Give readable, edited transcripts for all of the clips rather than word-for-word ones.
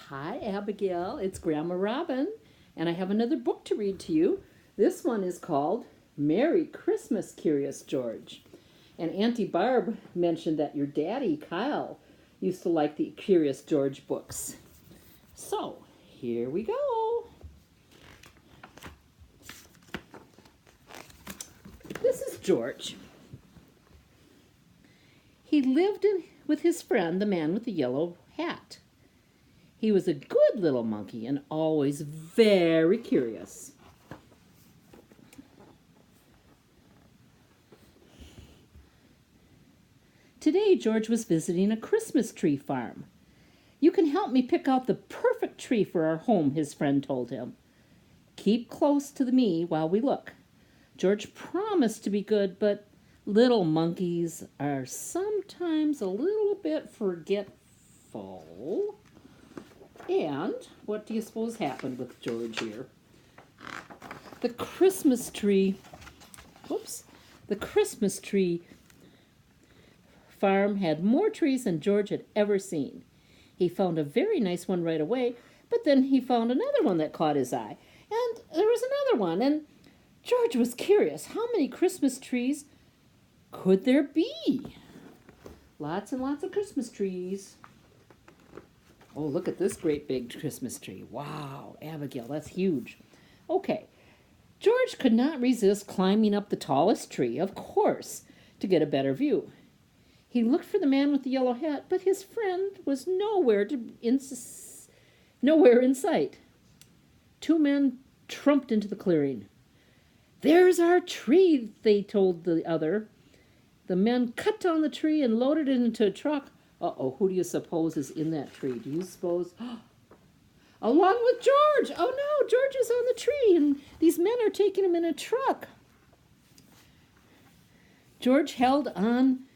Hi, Abigail. It's Grandma Robin, and I have another book to read to you. This one is called Merry Christmas, Curious George. And Auntie Barb mentioned that your daddy, Kyle, used to like the Curious George books. So, here we go. This is George. He lived with his friend, the man with the yellow hat. He was a good little monkey and always very curious. Today, George was visiting a Christmas tree farm. "You can help me pick out the perfect tree for our home," his friend told him. "Keep close to me while we look." George promised to be good, but little monkeys are sometimes a little bit forgetful. And what do you suppose happened with George here? The Christmas tree farm had more trees than George had ever seen. He found a very nice one right away, but then he found another one that caught his eye. And there was another one, and George was curious. How many Christmas trees could there be? Lots and lots of Christmas trees. Oh, look at this great big Christmas tree. Wow, Abigail, that's huge. Okay, George could not resist climbing up the tallest tree, of course, to get a better view. He looked for the man with the yellow hat, but his friend was nowhere in sight. Two men trumped into the clearing. "There's our tree," they told the other. The men cut down the tree and loaded it into a truck. Uh-oh, who do you suppose is in that tree? Do you suppose? Along with George! Oh no, George is on the tree, and these men are taking him in a truck. George held on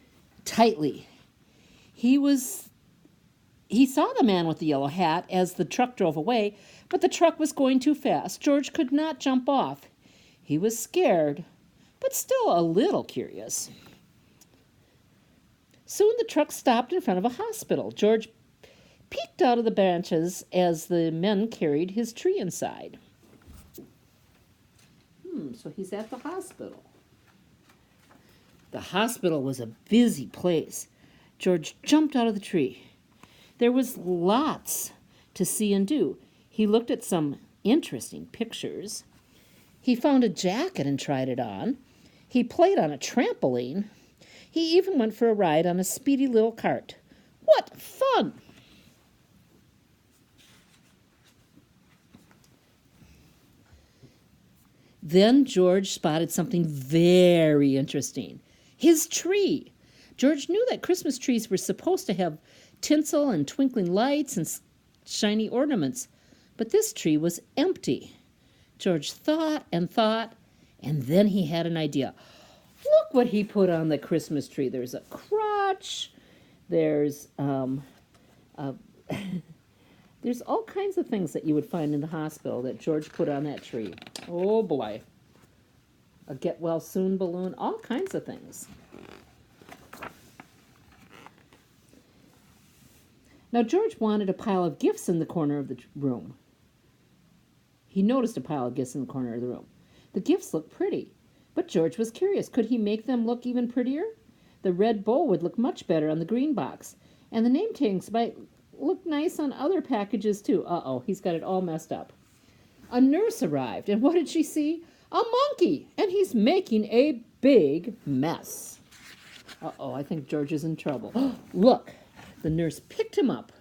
tightly. He saw the man with the yellow hat as the truck drove away, but the truck was going too fast. George could not jump off. He was scared, but still a little curious. Soon the truck stopped in front of a hospital. George peeked out of the branches as the men carried his tree inside. So he's at the hospital. The hospital was a busy place. George jumped out of the tree. There was lots to see and do. He looked at some interesting pictures. He found a jacket and tried it on. He played on a trampoline. He even went for a ride on a speedy little cart. What fun! Then George spotted something very interesting. His tree. George knew that Christmas trees were supposed to have tinsel and twinkling lights and shiny ornaments, but this tree was empty. George thought, and then he had an idea. Look what he put on the Christmas tree. There's a crotch. There's there's all kinds of things that you would find in the hospital that George put on that tree. Oh boy. A get well soon balloon, all kinds of things. Now George wanted a pile of gifts in the corner of the room. He noticed a pile of gifts in the corner of the room. The gifts looked pretty. But George was curious. Could he make them look even prettier? The red bow would look much better on the green box. And the name tags might look nice on other packages too. Uh-oh, he's got it all messed up. A nurse arrived, and what did she see? A monkey! And he's making a big mess. Uh-oh, I think George is in trouble. Look, the nurse picked him up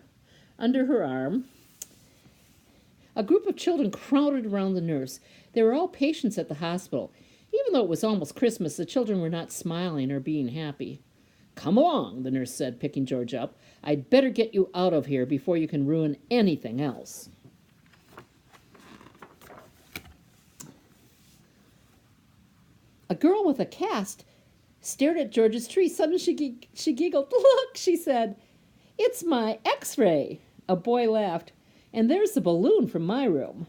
under her arm. A group of children crowded around the nurse. They were all patients at the hospital. Even though it was almost Christmas, the children were not smiling or being happy. "Come along," the nurse said, picking George up. "I'd better get you out of here before you can ruin anything else." A girl with a cast stared at George's tree. Suddenly she giggled. "Look," she said, "it's my X-ray." A boy laughed. "And there's the balloon from my room."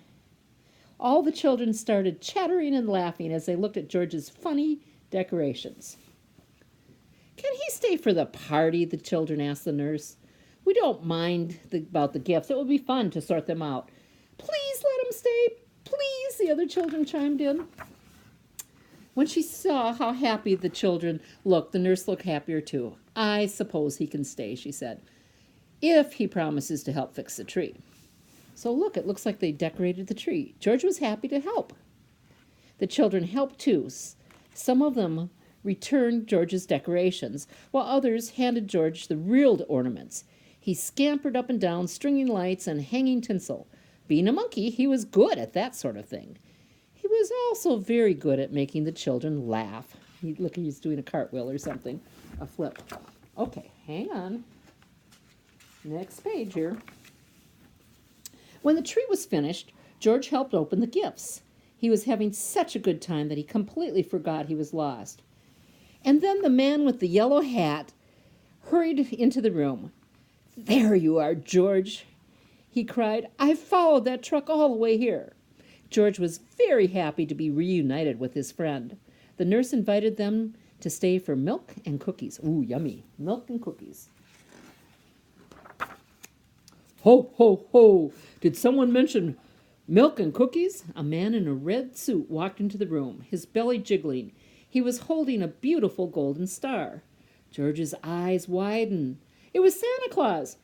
All the children started chattering and laughing as they looked at George's funny decorations. "Can he stay for the party?" the children asked the nurse. We don't mind about the gifts. It will be fun to sort them out. Please let him stay. Please, the other children chimed in. When she saw how happy the children looked, the nurse looked happier too. I suppose he can stay, she said, if he promises to help fix the tree. So look, it looks like they decorated the tree. George was happy to help. The children helped too. Some of them returned George's decorations, while others handed George the real ornaments. He scampered up and down, stringing lights and hanging tinsel. Being a monkey, he was good at that sort of thing. He was also very good at making the children laugh. Look, he's doing a cartwheel or something, a flip. Okay, hang on. Next page here. When the tree was finished, George helped open the gifts. He was having such a good time that he completely forgot he was lost. And then the man with the yellow hat hurried into the room. There you are, George, he cried. I followed that truck all the way here. George was very happy to be reunited with his friend. The nurse invited them to stay for milk and cookies. Ooh, yummy. Milk and cookies. Ho, ho, ho. Did someone mention milk and cookies? A man in a red suit walked into the room, his belly jiggling. He was holding a beautiful golden star. George's eyes widened. It was Santa Claus.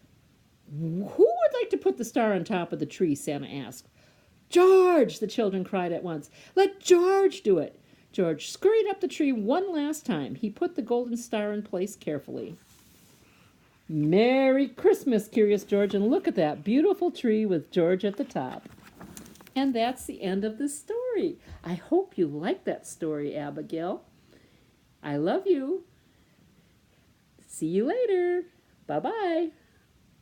Who would like to put the star on top of the tree? Santa asked. George, the children cried at once. Let George do it. George scurried up the tree one last time. He put the golden star in place carefully. Merry Christmas, Curious George, and look at that beautiful tree with George at the top. And that's the end of the story. I hope you liked that story, Abigail. I love you. See you later. Bye-bye.